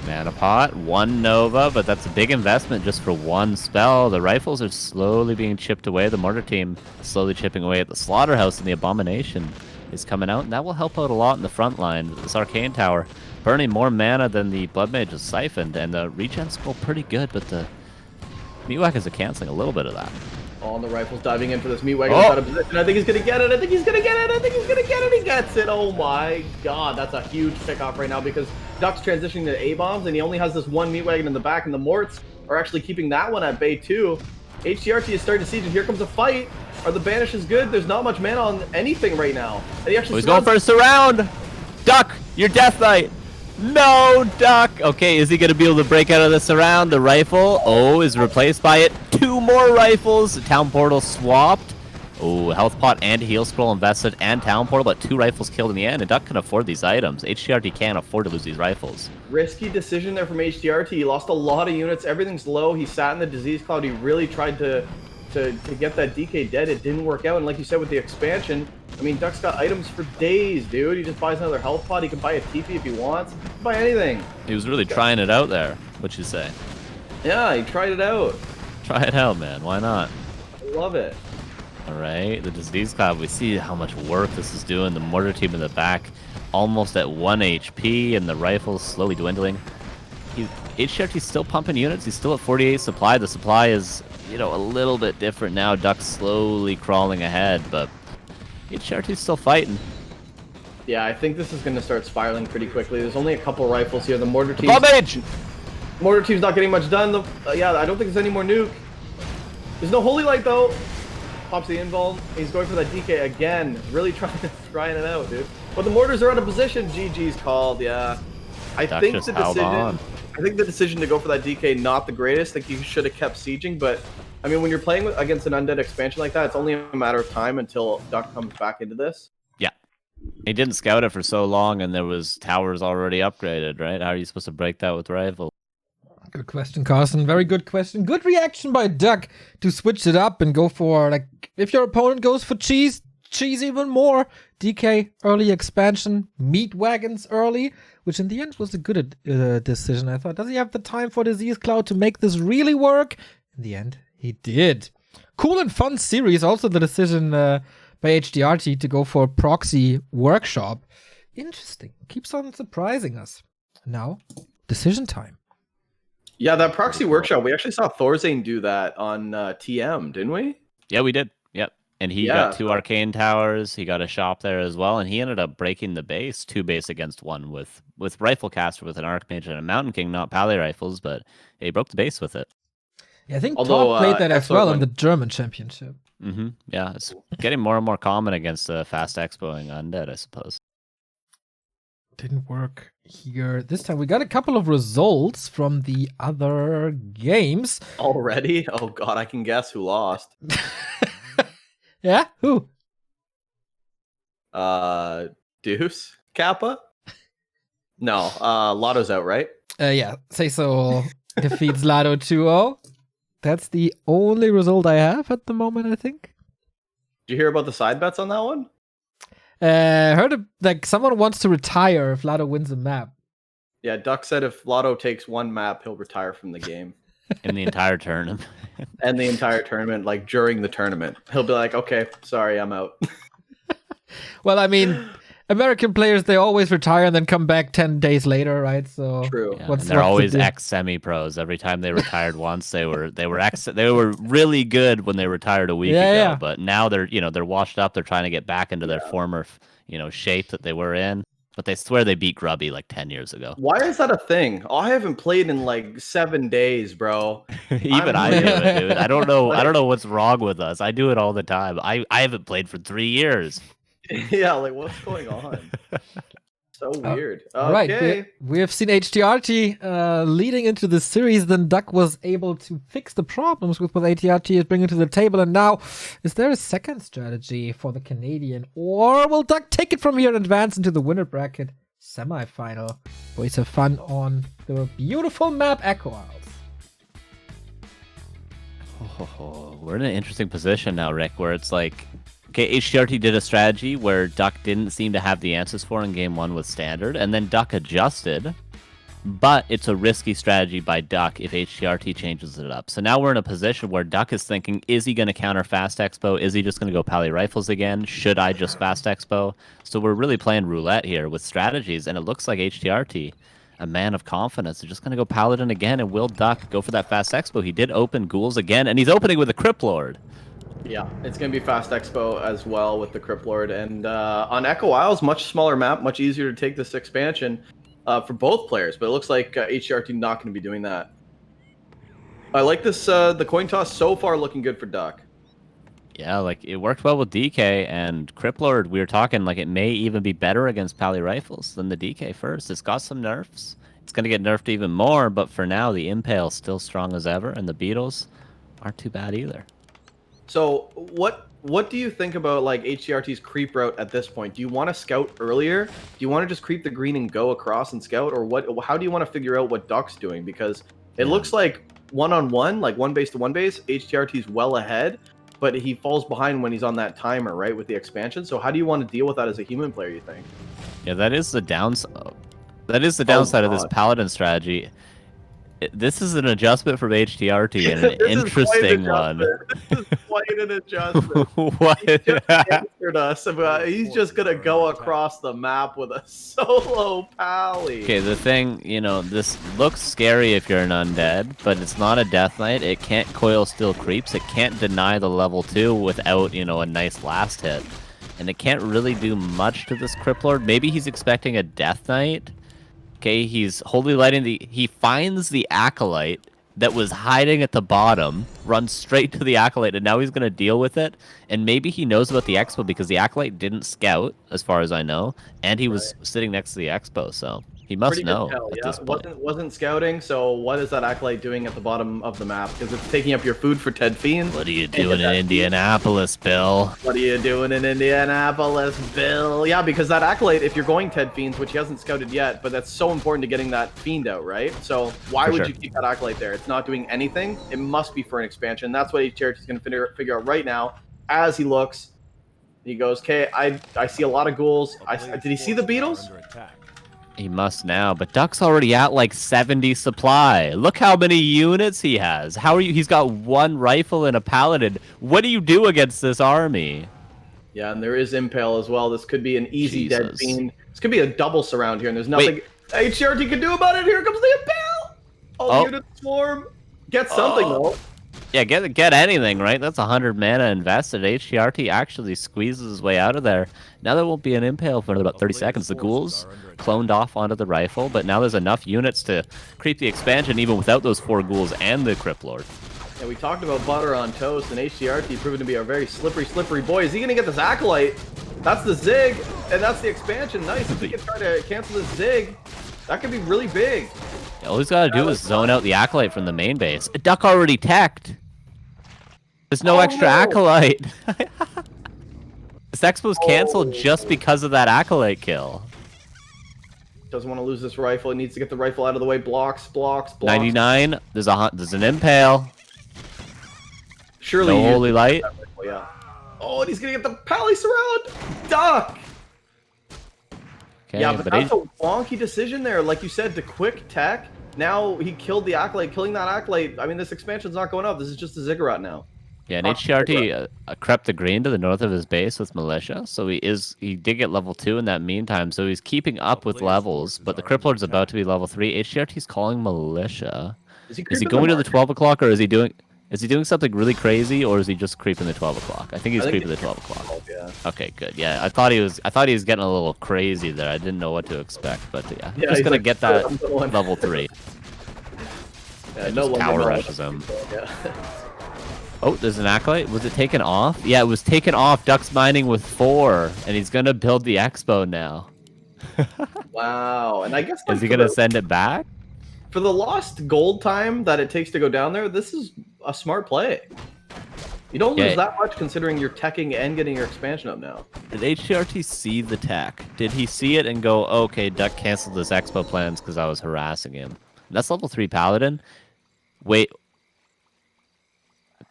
B: Mana pot, 1 Nova, but that's a big investment just for 1 spell. The rifles are slowly being chipped away. The mortar team slowly chipping away at the Slaughterhouse, and the Abomination is coming out, and that will help out a lot in the front line. This Arcane Tower burning more mana than the Blood Mage is siphoned, and the regen's still pretty good, but the meat wagons are canceling a little bit of that.
C: All the rifles diving in for this meat wagon out of position. I think he's gonna get it. I think he's gonna get it. I think he's gonna get it. He gets it. Oh my god, that's a huge pickoff right now because Duck's transitioning to A-bombs and he only has this 1 meat wagon in the back, and the Morts are actually keeping that one at bay too. HTRT is starting to siege, and here comes a fight. Are the banishes good? There's not much mana on anything right now. And he actually
B: he's going for a surround. Duck, your Death Knight. No, Duck. Okay, is he going to be able to break out of the surround? The rifle, is replaced by it. 2 more rifles. The town portal swapped. Oh, health pot and heal scroll invested and town portal, but 2 rifles killed in the end. And Duck can afford these items. HTRT can't afford to lose these rifles.
C: Risky decision there from HTRT. He lost a lot of units. Everything's low. He sat in the disease cloud. He really tried to get that DK dead. It didn't work out. And like you said with the expansion, I mean, Duck's got items for days, dude. He just buys another health pot. He can buy a TP if he wants. He can buy anything.
B: He was really trying it out there, what'd you say?
C: Yeah, he tried it out.
B: Try it out, man. Why not?
C: I love it.
B: All right, the disease cloud. We see how much work this is doing. The mortar team in the back, almost at 1 HP, and the rifles slowly dwindling. HTRT's still pumping units. He's still at 48 supply. The supply is, a little bit different now. Duck's slowly crawling ahead, but HTRT's still fighting.
C: Yeah, I think this is going to start spiraling pretty quickly. There's only a couple rifles here. The mortar team. Mortar team's not getting much done. Yeah, I don't think there's any more nuke. There's no holy light though. Pops the invuln. He's going for that DK again. Really trying it out, dude. But the mortars are out of position. GG's called. Yeah. I think the decision to go for that DK not the greatest. I think you should have kept sieging. But I mean, when you're playing against an undead expansion like that, it's only a matter of time until Duck comes back into this.
B: Yeah. He didn't scout it for so long, and there was towers already upgraded, right? How are you supposed to break that with rifle?
A: Good question, Carson. Very good question. Good reaction by Duck to switch it up and go for, if your opponent goes for cheese even more. DK early expansion, meat wagons early, which in the end was a good decision, I thought. Does he have the time for Disease Cloud to make this really work? In the end, he did. Cool and fun series. Also the decision by HDRT to go for Proxy Workshop. Interesting. Keeps on surprising us. Now, decision time.
C: Yeah, that Proxy Workshop, we actually saw Thorzane do that on TM, didn't we?
B: Yeah, we did. Yep. And he got 2 arcane towers. He got a shop there as well. And he ended up breaking the base, 2 base against 1 with Rifle Caster with an Archmage and a Mountain King, not Pally Rifles, but he broke the base with it.
A: Yeah, I think Todd played that as well in the German Championship.
B: Mm-hmm. Yeah, it's getting more and more common against the fast expoing undead, I suppose.
A: Didn't work here this time. We got a couple of results from the other games.
C: Already? Oh god, I can guess who lost.
A: Yeah? Who?
C: Deuce? Kappa? No, Lotto's out, right?
A: Yeah. Say so defeats Lotto 2-0. That's the only result I have at the moment, I think.
C: Did you hear about the side bets on that one?
A: Heard someone wants to retire if Lotto wins a map.
C: Yeah, Duck said if Lotto takes 1 map, he'll retire from the game.
B: In the entire tournament.
C: And the entire tournament, during the tournament. He'll be like, okay, sorry, I'm out.
A: Well, I mean, American players, they always retire and then come back 10 days later, right? So
C: true.
B: Yeah, they're always ex-semi-pros. Every time they retired once, they were really good when they retired a week ago. Yeah. But now they're washed up. They're trying to get back into their former, shape that they were in. But they swear they beat Grubby 10 years ago.
C: Why is that a thing? I haven't played in 7 days, bro.
B: Even I do it, dude. I don't know. I don't know what's wrong with us. I do it all the time. I haven't played for 3 years.
C: Yeah, what's going on? So weird. Okay.
A: Right, we have seen HTRT leading into the series. Then Duck was able to fix the problems with what HTRT is bringing to the table. And now, is there a second strategy for the Canadian? Or will Duck take it from here and advance into the winner bracket semifinal? Boys have fun on the beautiful map Echo Isles.
B: Oh, we're in an interesting position now, Rick, where it's okay, HTRT did a strategy where Duck didn't seem to have the answers for in game 1 with Standard, and then Duck adjusted, but it's a risky strategy by Duck if HTRT changes it up. So now we're in a position where Duck is thinking, is he going to counter Fast Expo? Is he just going to go Pally Rifles again? Should I just Fast Expo? So we're really playing roulette here with strategies, and it looks like HTRT, a man of confidence, is just going to go Paladin again, and will Duck go for that Fast Expo? He did open Ghouls again, and he's opening with a Crypt Lord.
C: Yeah, it's going to be Fast Expo as well with the Crypt Lord. And on Echo Isles, much smaller map, much easier to take this expansion for both players. But it looks like HTRT not going to be doing that. I like this. The coin toss so far looking good for Duck.
B: Yeah, like it worked well with DK and Criplord. We were talking like it may even be better against Pally rifles than the DK first. It's got some nerfs. It's gonna get nerfed even more, but for now the Impale's still strong as ever, and the Bidoux aren't too bad either.
C: So what do you think about like HTRT's creep route at this point? Do you want to scout earlier? Do you want to just creep the green and go across and scout, or what? How do you want to figure out what Duck's doing? Because it looks like one-on-one, like one base to one base, HTRT's well ahead, but he falls behind when he's on that timer, right, with the expansion. So how do you want to deal with that as a human player, you think?
B: Yeah, that is the downside. That is the downside of this Paladin strategy. This is an adjustment from HTRT and an interesting one.
C: This is quite an adjustment.
B: What?
C: He just answered us about he's just gonna go across the map with a solo pally.
B: Okay, the thing, you know, this looks scary if you're an undead, but it's not a death knight. It can't coil steel creeps. It can't deny the level 2 without, you know, a nice last hit. And it can't really do much to this Criplord. Maybe he's expecting a death knight. Okay, he's holy lighting he finds the acolyte that was hiding at the bottom, runs straight to the acolyte, and now he's going to deal with it. And maybe he knows about the expo because the acolyte didn't scout, as far as I know, and he was sitting next to the expo, so he must know at this point.
C: Wasn't scouting, so what is that acolyte doing at the bottom of the map? Because it's taking up your food for Ted Fiend.
B: What are you doing in Indianapolis, Bill?
C: What are you doing in Indianapolis, Bill? Yeah, because that acolyte, if you're going Ted Fiends, which he hasn't scouted yet, but that's so important to getting that Fiend out, right? So why would you keep that acolyte there? It's not doing anything. It must be for an expansion. That's what HTRT is going to figure out right now as he looks. He goes, okay, I see a lot of ghouls. Did he see the Bidoux?
B: He must now, but Duck's already at like 70 supply. Look how many units he has. How are you? He's got one rifle and a paladin. What do you do against this army?
C: Yeah, and there is Impale as well. This could be an easy dead fiend. This could be a double surround here, and there's nothing HTRT can do about it. Here comes the Impale. All units swarm. Get something though.
B: Yeah, get anything, right? That's 100 mana invested. HTRT actually squeezes his way out of there. Now there won't be an Impale for about 30 seconds. The ghouls cloned off onto the rifle, but now there's enough units to creep the expansion even without those 4 ghouls and the Criplord.
C: Yeah, we talked about butter on toast, and HTRT proven to be a very slippery boy. Is he going to get this acolyte? That's the Zig, and that's the expansion. Nice. If he can try to cancel this Zig, that could be really big.
B: All he's got to do is zone out the acolyte from the main base. A Duck already teched. There's no extra acolyte. This expo's canceled just because of that acolyte kill.
C: Doesn't want to lose this rifle. He needs to get the rifle out of the way. Blocks.
B: 99. There's an Impale.
C: Surely.
B: No holy light.
C: Yeah. Oh, and he's gonna get the pally surround. Duck.
B: Okay,
C: yeah, but that's a wonky decision there. Like you said, to quick tech. Now he killed the acolyte. Killing that acolyte. I mean, this expansion's not going up. This is just a ziggurat now.
B: Yeah, and HTRT crept the green to the north of his base with militia, so he did get level 2 in that meantime, so he's keeping up with levels, but the Criplord's about to be level 3. HTRT's calling militia. Is he going to the 12 o'clock, or is he doing something really crazy, or is he just creeping the 12 o'clock? I think he's creeping the 12 o'clock.
C: Yeah.
B: Okay, good. Yeah, I thought he was getting a little crazy there. I didn't know what to expect, but yeah, just gonna get that level 3.
C: Yeah,
B: no power rushes him. Yeah. Oh, there's an acolyte. Was it taken off? Yeah, it was taken off. Duck's mining with 4, and he's gonna build the expo now.
C: Wow, and I guess
B: is he gonna send it back?
C: For the lost gold time that it takes to go down there, this is a smart play. You don't lose that much considering you're teching and getting your expansion up now.
B: Did HTRT see the tech? Did he see it and go, oh, okay, Duck canceled his expo plans because I was harassing him? That's level 3 paladin. Wait.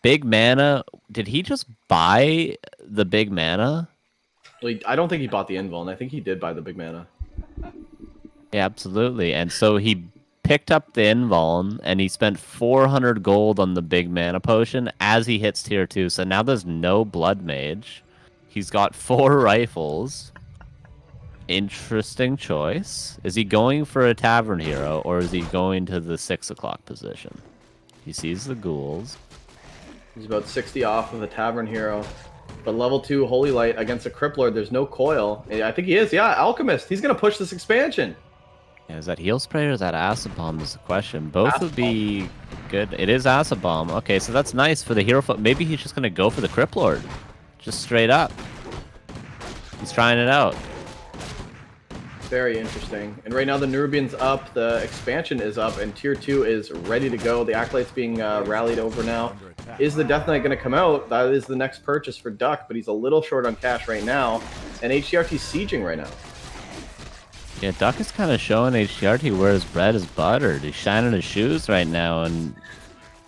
B: Big mana. Did he just buy the big mana?
C: Well, I don't think he bought the invul, and I think he did buy the big mana.
B: Yeah, absolutely. And so he picked up the invuln, and he spent 400 gold on the big mana potion as he hits tier 2. So now there's no blood mage. He's got 4 rifles. Interesting choice. Is he going for a tavern hero, or is he going to the 6 o'clock position? He sees the ghouls.
C: He's about 60 off of the tavern hero. But level 2 holy light against a Criplord, there's no coil. I think he is. Yeah, alchemist. He's gonna push this expansion.
B: Yeah, is that heal spray or is that acid bomb is the question. Both would be good. It is acid bomb. Okay, so that's nice for the hero foot. Maybe he's just gonna go for the Crypt Lord. Just straight up. He's trying it out.
C: Very interesting. And right now the Nerubian's up, the expansion is up, and tier 2 is ready to go. The Acolyte's being rallied over now. Is the Death Knight going to come out? That is the next purchase for Duck, but he's a little short on cash right now. And HTRT's sieging right now.
B: Yeah, Duck is kind of showing HTRT where his bread is buttered. He's shining his shoes right now, and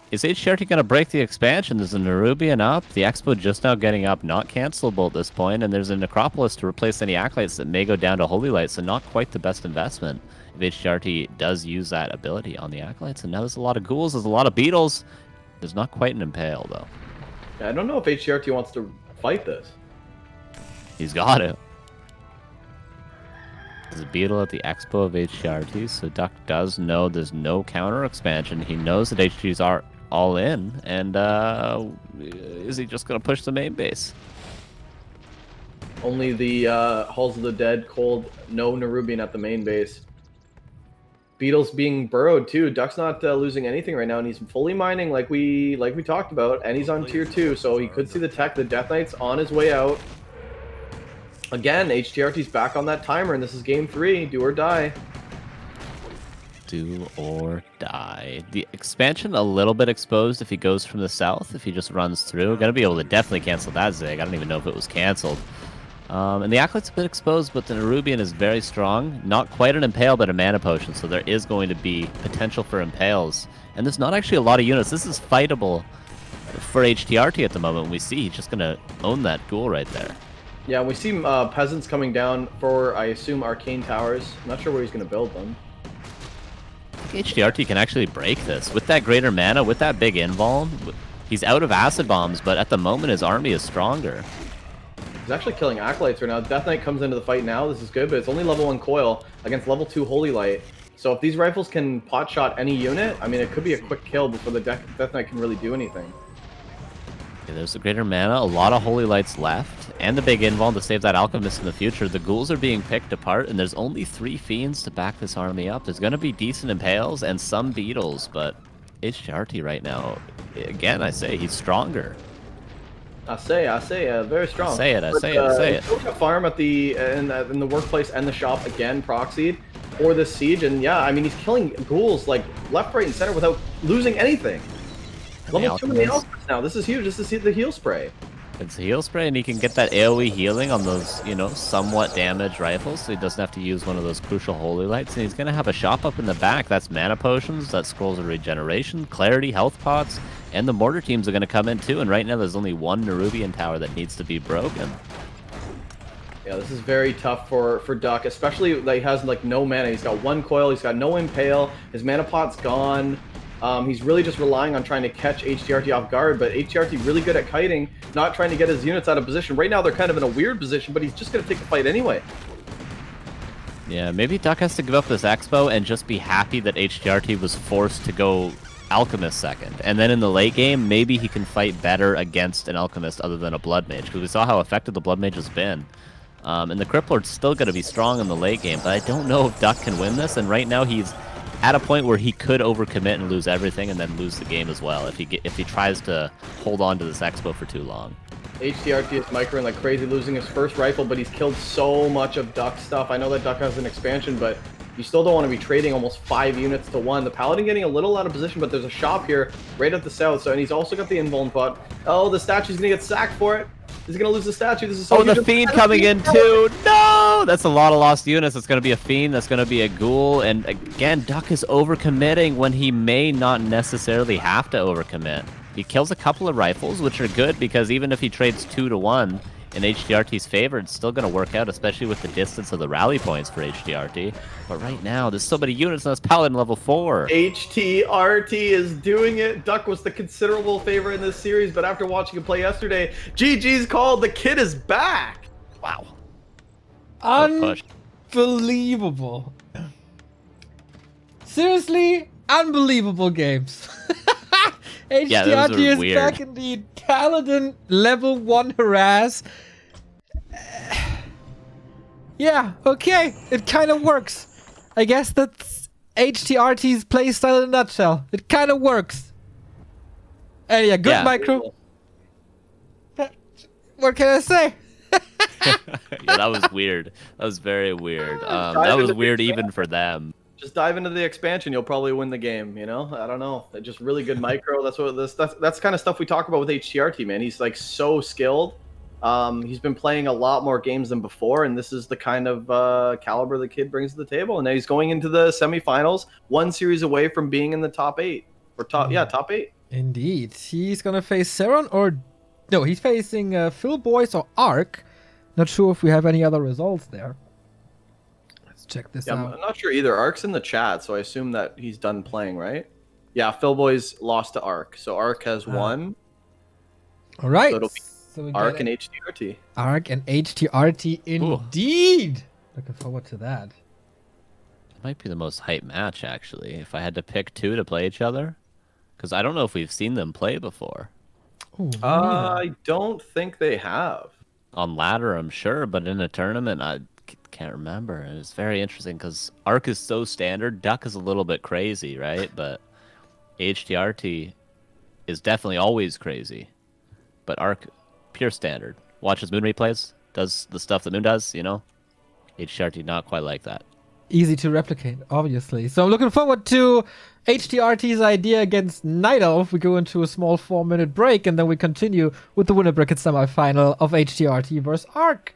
B: is HTRT going to break the expansion? There's a Nerubian up, the Expo just now getting up, not cancelable at this point, and there's a Necropolis to replace any Acolytes that may go down to Holy Light, so not quite the best investment if HTRT does use that ability on the Acolytes. And now there's a lot of Ghouls, there's a lot of Beetles. There's not quite an Impale, though.
C: Yeah, I don't know if HTRT wants to fight this.
B: He's got it. There's a Beetle at the Expo of HTRT, so Duck does know there's no counter expansion. He knows that HGs are all in, and is he just going to push the main base?
C: Only the Halls of the Dead, cold, no Nerubian at the main base. Beetle's being burrowed too. Duck's not losing anything right now, and he's fully mining like we talked about, and he's on tier 2, so he could see the tech. The Death Knight's on his way out. Again, HTRT's back on that timer, and this is game 3. Do or die.
B: Do or die. The expansion a little bit exposed if he goes from the south. If he just runs through, gonna be able to definitely cancel that Zig. I don't even know if it was canceled. And the Acolyte's a bit exposed, but the Nerubian is very strong. Not quite an Impale, but a Mana Potion, so there is going to be potential for Impales. And there's not actually a lot of units. This is fightable for HTRT at the moment. We see he's just gonna own that Ghoul right there.
C: Yeah, we see Peasants coming down for, I assume, Arcane Towers. I'm not sure where he's going to build them.
B: HTRT can actually break this. With that greater mana, with that big invuln, he's out of acid bombs, but at the moment his army is stronger.
C: He's actually killing Acolytes right now. Death Knight comes into the fight now. This is good, but it's only level 1 coil against level 2 Holy Light. So if these rifles can pot shot any unit, I mean, it could be a quick kill before the Death Knight can really do anything.
B: Okay, there's the greater mana, a lot of Holy Lights left, and the big invuln to save that Alchemist in the future. The Ghouls are being picked apart, and there's only 3 Fiends to back this army up. There's going to be decent Impales and some Beetles, but HTRT right now, again, I say, he's stronger.
C: I say, very strong.
B: I say it.
C: Still got farm at the in the workplace and the shop again, proxied for this siege, and yeah, I mean he's killing Ghouls like left, right, and center without losing anything. Level 2 in the Alchemist now. This is huge. This is the heal spray.
B: It's a heal spray, and he can get that AoE healing on those, you know, somewhat damaged rifles, so he doesn't have to use one of those crucial Holy Lights. And he's going to have a shop up in the back. That's Mana Potions, that's Scrolls of Regeneration, Clarity, Health Pots, and the Mortar Teams are going to come in too. And right now there's only one Nerubian tower that needs to be broken.
C: Yeah, this is very tough for Duck, especially that he has like no mana. He's got 1 coil, he's got no Impale, his mana pot's gone. He's really just relying on trying to catch HTRT off guard, but HTRT really good at kiting, not trying to get his units out of position. Right now they're kind of in a weird position, but he's just going to take the fight anyway.
B: Yeah, maybe Duck has to give up this Expo and just be happy that HTRT was forced to go Alchemist second. And then in the late game, maybe he can fight better against an Alchemist other than a Blood Mage, because we saw how effective the Blood Mage has been. And the Crypt Lord's still going to be strong in the late game, but I don't know if Duck can win this, and right now he's at a point where he could overcommit and lose everything and then lose the game as well if he tries to hold on to this Expo for too long.
C: HTRT is microing like crazy, losing his first rifle, but he's killed so much of Duck's stuff. I know that Duck has an expansion, but you still don't want to be trading almost 5 units to 1. The Paladin getting a little out of position, but there's a shop here right at the south, so and he's also got the invuln pot. Oh, the statue's gonna get sacked for it. He's gonna lose the statue. This is so
B: the Fiend coming in too. No, that's a lot of lost units. It's gonna be a Fiend. That's gonna be a Ghoul. And again, Duck is overcommitting when he may not necessarily have to overcommit. He kills a couple of rifles, which are good because even if he trades 2 to 1 in HTRT's favor, it's still gonna work out, especially with the distance of the rally points for HTRT. But right now, there's so many units on this Paladin level 4.
C: HTRT is doing it. Duck was the considerable favorite in this series, but after watching him play yesterday, GG's called. The kid is back.
B: Wow.
A: Unbelievable. Seriously, unbelievable games. HTRT is
B: weird.
A: back indeed. Paladin level 1 harass. Yeah, okay, it kind of works. I guess that's HTRT's playstyle in a nutshell. It kind of works. And yeah, good
B: Yeah.
A: micro. What can I say?
B: Yeah, that was weird. That was very weird.
C: Dive
B: That was
C: into the
B: weird
C: expansion.
B: even for them.
C: Just dive into the expansion. You'll probably win the game. You know, I don't know. Just really good micro. That's kind of stuff we talk about with HTRT, man. He's like so skilled. He's been playing a lot more games than before, and this is the kind of caliber the kid brings to the table. And now he's going into the semifinals, one series away from being in the top 8 or top 8.
A: Indeed. He's gonna face Seron or... No, he's facing Phil Boyce or Ark. Not sure if we have any other results there. Let's check this
C: Yeah,
A: out.
C: I'm not sure either. Ark's in the chat, so I assume that he's done playing, right? Yeah, Phil Boy's lost to Ark, so Ark has won.
A: All right.
C: So it'll be
A: So we
C: Ark
A: get
C: and HTRT.
A: Ark and HTRT indeed. Looking forward to that.
B: It might be the most hype match, actually, if I had to pick two to play each other. Because I don't know if we've seen them play before.
A: Ooh,
C: I don't think they have.
B: On ladder, I'm sure, but in a tournament, I can't remember. It was very interesting because Arc is so standard. Duck is a little bit crazy, right? But HTRT is definitely always crazy. But Arc, pure standard. Watches Moon replays, does the stuff that Moon does, you know? HTRT not quite like that.
A: easy to replicate, obviously. So I'm looking forward to HTRT's idea against Night Elf. We go into a small 4-minute break, and then we continue with the Winnerbracket semifinal of HTRT versus Ark.